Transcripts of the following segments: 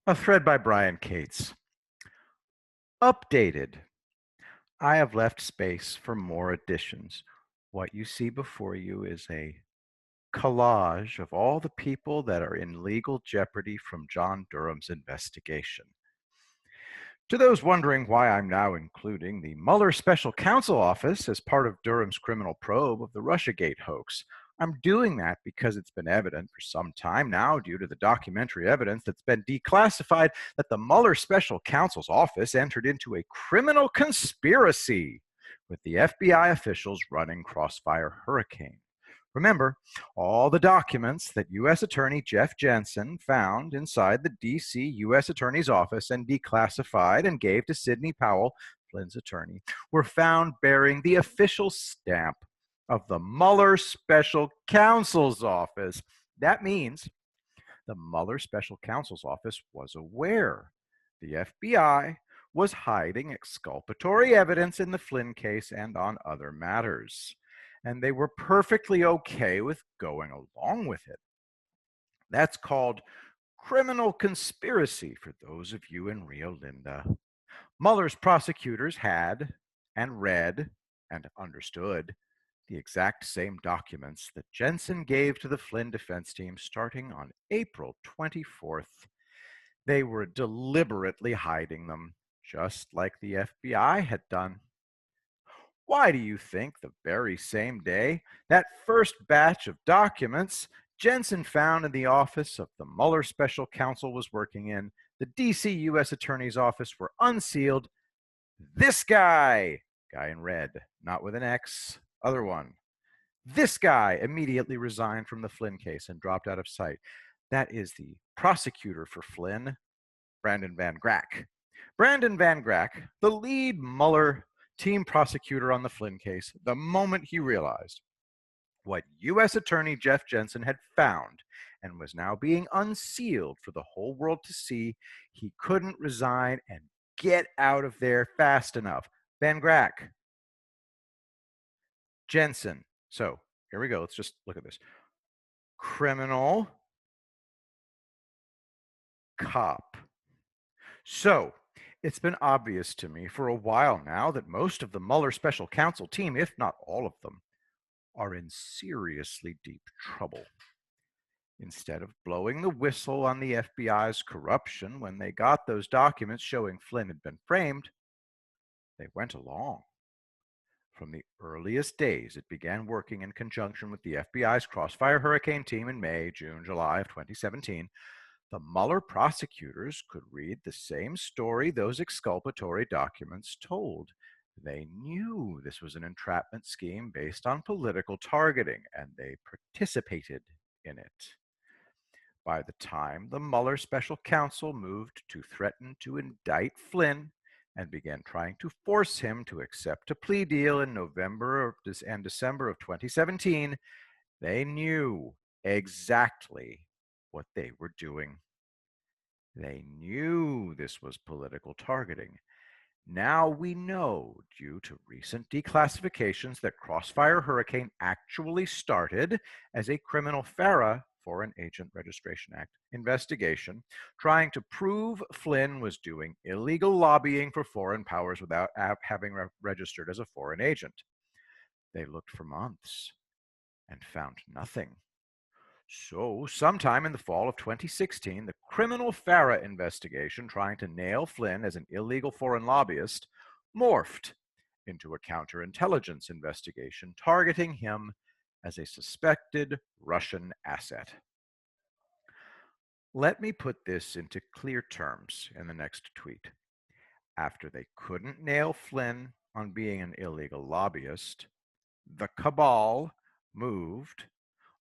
A thread by Brian Cates. Updated. I have left space for more additions. What you see before you is a collage of all the people that are in legal jeopardy from John Durham's investigation. To those wondering why I'm now including the Mueller Special Counsel office as part of Durham's criminal probe of the Russiagate hoax, I'm doing that because it's been evident for some time now, due to the documentary evidence that's been declassified, that the Mueller Special Counsel's office entered into a criminal conspiracy with the FBI officials running Crossfire Hurricane. Remember, all the documents that U.S. Attorney Jeff Jensen found inside the D.C. U.S. Attorney's office and declassified and gave to Sidney Powell, Flynn's attorney, were found bearing the official stamp of the Mueller Special Counsel's office. That means the Mueller Special Counsel's office was aware the FBI was hiding exculpatory evidence in the Flynn case and on other matters, and they were perfectly okay with going along with it. That's called criminal conspiracy for those of you in Rio Linda. Mueller's prosecutors had and read and understood the exact same documents that Jensen gave to the Flynn defense team starting on April 24th. They were deliberately hiding them, just like the FBI had done. Why do you think the very same day that first batch of documents Jensen found in the office of the Mueller Special Counsel was working in, the DC U.S. Attorney's Office, were unsealed? This guy in red, not with an X, other one. This guy immediately resigned from the Flynn case and dropped out of sight. That is the prosecutor for Flynn, Brandon Van Grack. Brandon Van Grack, the lead Mueller team prosecutor on the Flynn case, the moment he realized what U.S. Attorney Jeff Jensen had found and was now being unsealed for the whole world to see, he couldn't resign and get out of there fast enough. Van Grack, Jensen. So here we go. Let's just look at this. Criminal, cop. So it's been obvious to me for a while now that most of the Mueller Special Counsel team, if not all of them, are in seriously deep trouble. Instead of blowing the whistle on the FBI's corruption when they got those documents showing Flynn had been framed, they went along. From the earliest days, it began working in conjunction with the FBI's Crossfire Hurricane team in May, June, July of 2017. The Mueller prosecutors could read the same story those exculpatory documents told. They knew this was an entrapment scheme based on political targeting, and they participated in it. By the time the Mueller Special Counsel moved to threaten to indict Flynn and began trying to force him to accept a plea deal in November and December of 2017, they knew exactly what they were doing. They knew this was political targeting. Now we know, due to recent declassifications, that Crossfire Hurricane actually started as a criminal FARA, Foreign Agent Registration Act, investigation, trying to prove Flynn was doing illegal lobbying for foreign powers without having registered as a foreign agent. They looked for months and found nothing. So, sometime in the fall of 2016, the criminal FARA investigation trying to nail Flynn as an illegal foreign lobbyist morphed into a counterintelligence investigation targeting him as a suspected Russian asset. Let me put this into clear terms in the next tweet. After they couldn't nail Flynn on being an illegal lobbyist, the cabal moved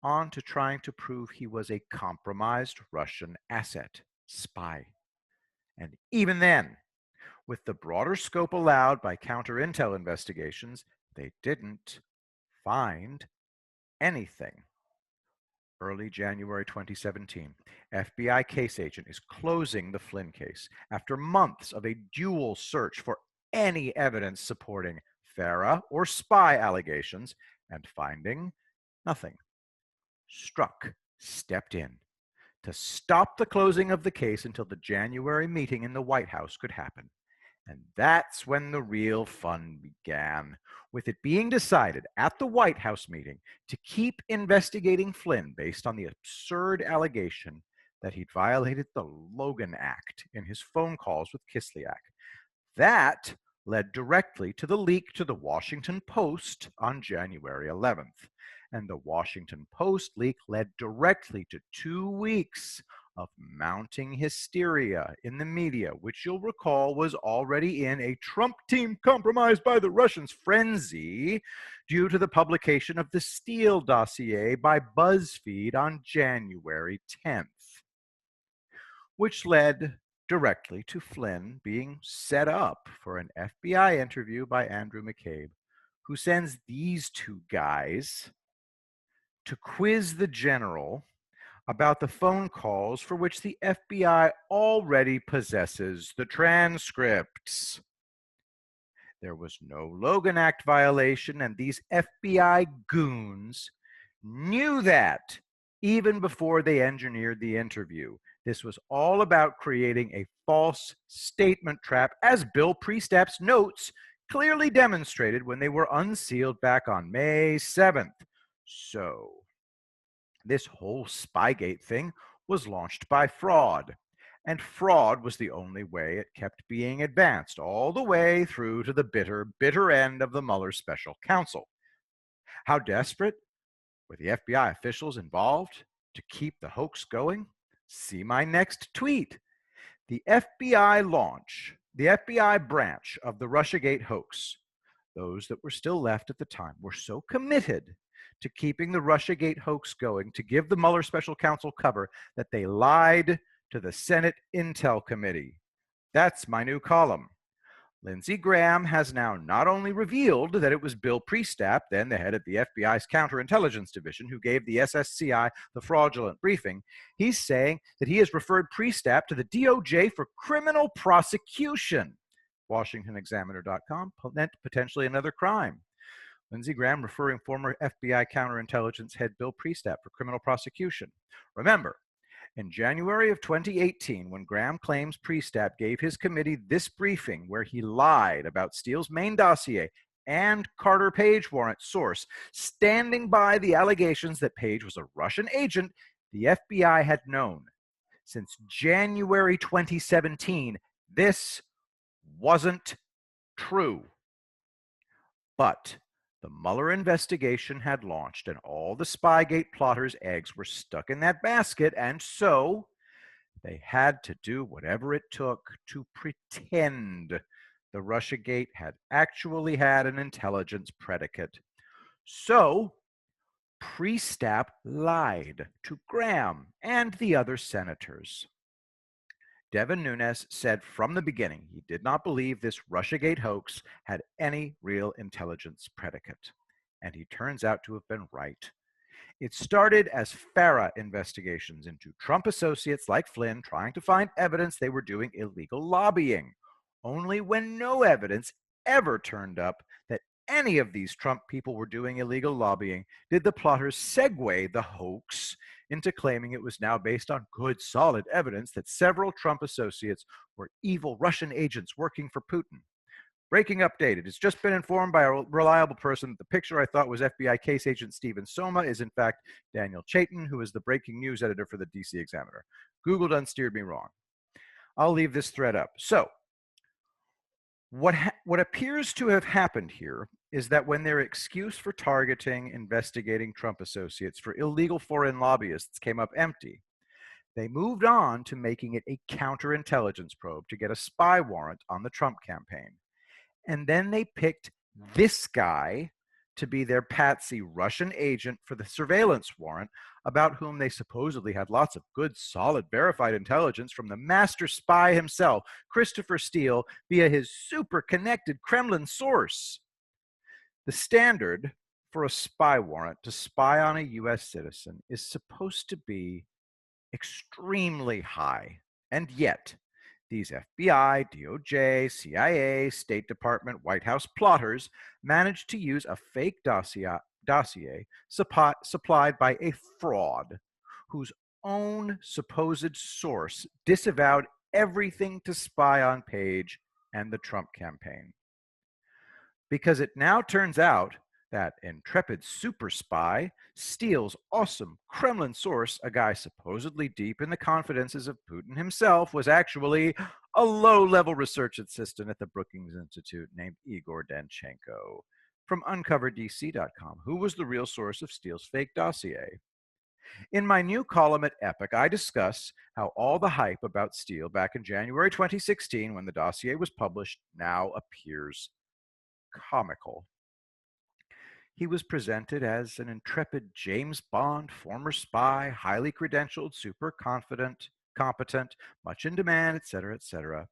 on to trying to prove he was a compromised Russian asset, spy. And even then, with the broader scope allowed by counter-intel investigations, they didn't find anything. Early January 2017, FBI case agent is closing the Flynn case after months of a dual search for any evidence supporting FARA or spy allegations and finding nothing. Strzok stepped in to stop the closing of the case until the January meeting in the White House could happen. And that's when the real fun began, with it being decided at the White House meeting to keep investigating Flynn based on the absurd allegation that he'd violated the Logan Act in his phone calls with Kislyak. That led directly to the leak to the Washington Post on January 11th. And the Washington Post leak led directly to 2 weeks of mounting hysteria in the media, which you'll recall was already in a Trump team compromised by the Russians frenzy due to the publication of the Steele dossier by BuzzFeed on January 10th, which led directly to Flynn being set up for an FBI interview by Andrew McCabe, who sends these two guys to quiz the general about the phone calls for which the FBI already possesses the transcripts. There was no Logan Act violation, and these FBI goons knew that even before they engineered the interview. This was all about creating a false statement trap, as Bill Priestap's notes clearly demonstrated when they were unsealed back on May 7th. So, this whole Spygate thing was launched by fraud. And fraud was the only way it kept being advanced, all the way through to the bitter, bitter end of the Mueller Special Counsel. How desperate were the FBI officials involved to keep the hoax going? See my next tweet. The FBI branch of the Russiagate hoax, those that were still left at the time, were so committed to keeping the Russiagate hoax going, to give the Mueller Special Counsel cover, that they lied to the Senate Intel Committee. That's my new column. Lindsey Graham has now not only revealed that it was Bill Priestap, then the head of the FBI's counterintelligence division, who gave the SSCI the fraudulent briefing, he's saying that he has referred Priestap to the DOJ for criminal prosecution. WashingtonExaminer.com, potentially another crime. Lindsey Graham referring former FBI counterintelligence head Bill Priestap for criminal prosecution. Remember, in January of 2018, when Graham claims Priestap gave his committee this briefing where he lied about Steele's main dossier and Carter Page warrant source, standing by the allegations that Page was a Russian agent, the FBI had known since January 2017 this wasn't true. But the Mueller investigation had launched, and all the Spygate plotters' eggs were stuck in that basket, and so they had to do whatever it took to pretend the Russiagate had actually had an intelligence predicate. So Priestap lied to Graham and the other senators. Devin Nunes said from the beginning he did not believe this Russiagate hoax had any real intelligence predicate, and he turns out to have been right. It started as FARA investigations into Trump associates like Flynn trying to find evidence they were doing illegal lobbying. Only when no evidence ever turned up that any of these Trump people were doing illegal lobbying did the plotters segue the hoax into claiming it was now based on good, solid evidence that several Trump associates were evil Russian agents working for Putin. Breaking updated. It's just been informed by a reliable person that the picture I thought was FBI case agent Stephen Soma is in fact Daniel Chaitin, who is the breaking news editor for the DC Examiner. Google done steered me wrong. I'll leave this thread up. So, what appears to have happened here is that when their excuse for targeting investigating Trump associates for illegal foreign lobbyists came up empty, they moved on to making it a counterintelligence probe to get a spy warrant on the Trump campaign. And then they picked this guy to be their patsy Russian agent for the surveillance warrant, about whom they supposedly had lots of good, solid, verified intelligence from the master spy himself, Christopher Steele, via his super connected Kremlin source. The standard for a spy warrant to spy on a US citizen is supposed to be extremely high, and yet these FBI, DOJ, CIA, State Department, White House plotters managed to use a fake dossier supplied by a fraud whose own supposed source disavowed everything to spy on Page and the Trump campaign. Because it now turns out that intrepid super spy, Steele's awesome Kremlin source, a guy supposedly deep in the confidences of Putin himself, was actually a low-level research assistant at the Brookings Institute named Igor Danchenko from UncoverDC.com, who was the real source of Steele's fake dossier. In my new column at Epic, I discuss how all the hype about Steele back in January 2016, when the dossier was published, now appears comical. He was presented as an intrepid James Bond, former spy, highly credentialed, super confident, competent, much in demand, etc., etc.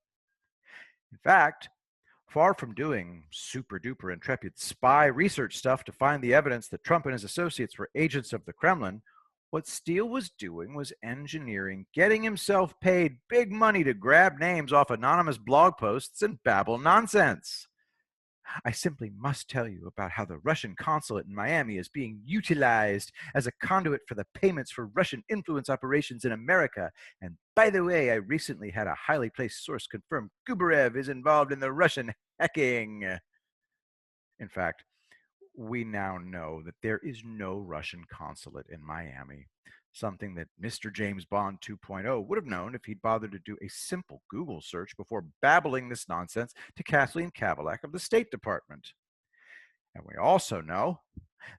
In fact, far from doing super duper intrepid spy research stuff to find the evidence that Trump and his associates were agents of the Kremlin, what Steele was doing was engineering, getting himself paid big money to grab names off anonymous blog posts and babble nonsense. I simply must tell you about how the Russian consulate in Miami is being utilized as a conduit for the payments for Russian influence operations in America. And by the way, I recently had a highly placed source confirm Gubarev is involved in the Russian hacking. In fact, we now know that there is no Russian consulate in Miami, something that Mr. James Bond 2.0 would have known if he'd bothered to do a simple Google search before babbling this nonsense to Kathleen Kavalak of the State Department. And we also know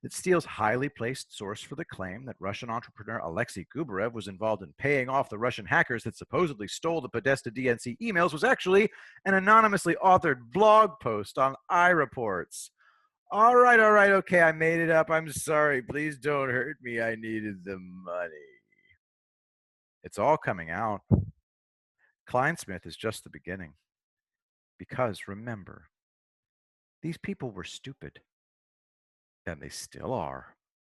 that Steele's highly placed source for the claim that Russian entrepreneur Alexei Gubarev was involved in paying off the Russian hackers that supposedly stole the Podesta DNC emails was actually an anonymously authored blog post on iReports. All right, okay, I made it up. I'm sorry. Please don't hurt me. I needed the money. It's all coming out. Kleinsmith is just the beginning. Because remember, these people were stupid, and they still are.